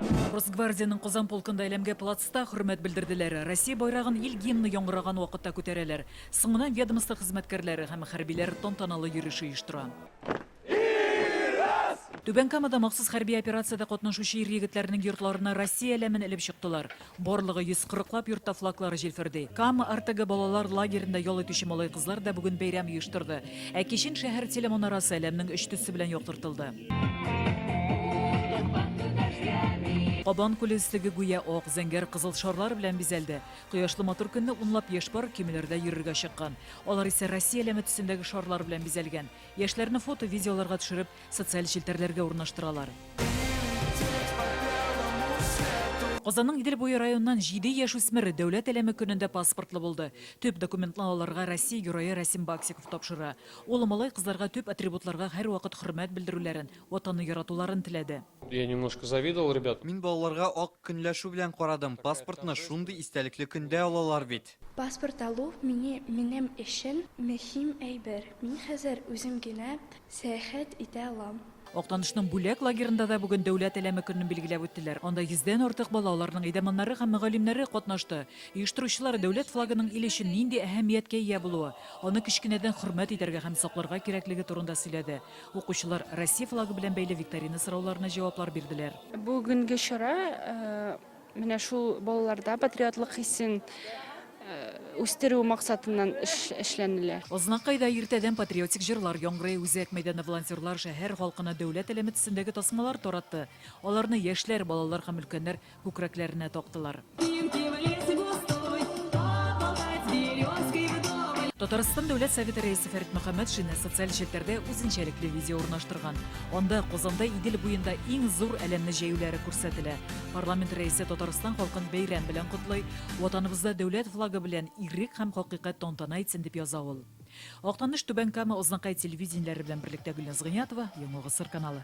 Росгвардияның Козан полкында әлемгә плацта хөрмәт белдерделәр. Россия байрагын ил гимны яңгыраган вакытта күтәрәләр. Соңыннан ведомство хезмәткәрләре һәм хәрбиләр тантаналы йөреш оештыра. Түбән Камада махсус хәрби операциядә катнашучы ир-егетләрнең йортларына Россия әләмен элеп чыктылар. Барлыгы 140лап йортта флаглары җилферди. Кама РТГ балалар лагерында ял итүче малай кызлар да бүген бәйрәм оештырды. Ә кичен шәһәр телемонарасы әлемнең 3 төсе белән яктыртылды. Кабан күле өслеге гүя ак, зәңгәр, кызыл шарлар белән бизәлде. Кояшлы матур көнне унлап яшь бар кимеләрдә йөрергә чыккан. Алар исә Россия әлеме төсендәге шарлар белән бизәлгән. Яшьләрне фото, видеоларга төшереп, социаль челтәрләргә урнаштыралар. Казанның Идел буе районыннан 7 яшь үсмер дәүләт әлеме көнендә паспортлы булды. Төп документлы аларга Россия герое Расим Баксиков тапшыра. Ул малай кызларга төп атрибутларга һәрвакыт хөрмәт белдерүләрен, ватанны яратуларын теләде. Я немножко завидовал, ребят. Мин балаларга ак көнләшү белән карадым. Паспортны шундый истәлекле көндә алалар бит. Паспорт алу минем өчен мөһим әйбер. Мин хәзер үзем генә сәяхәт итә алам. Актанышның бүләк лагерында да бүген дәүләт әлеме көнен билгеләп үттеләр. Анда 100дән артык бала, аларның идаманнары һәм мөгаллимнәре катнашты. Оештыручылар дәүләт флагының ил өчен нинди әһәмияткә ия булуы, аны кичкенәдән хөрмәт итәргә һәм сакларга кирәклеге турында сөйләде. Укучылар Россия флагы белән бәйле викторина сорауларына җаваплар бирделәр. Бүгенге чара менә шул балаларда патриотлык хисен үстерү максатыннан эшләнелә. Ознакайда иртәдән патриотик җырлар яңгырый, Үзәк мәйданы волонтерлар шәһәр халкына дәүләт әлеме төсендәге тасмалар таратты. Аларны яшьләр, балалар һәм өлкәннәр күкрәкләренә тактылар. Татарстан дәүләт советы рәисе Фәрит Мөхәммәтшин социаль челтәрдә үзенчәлекле видео урнаштырган. Анда Казанда Идел буенда иң зур әлемне җәюләре күрсәтелә. Парламент рәисе Татарстан халкын бәйрәм белән котлый, ватаныбызда дәүләт флагы белән ирек һәм хакыйкать тантана итсен дип яза ул. Актаныш Түбән Кама Ознакай телевидениеләре белән берлектә Гөлназ Гыйниятова, Яңа Гасыр каналы.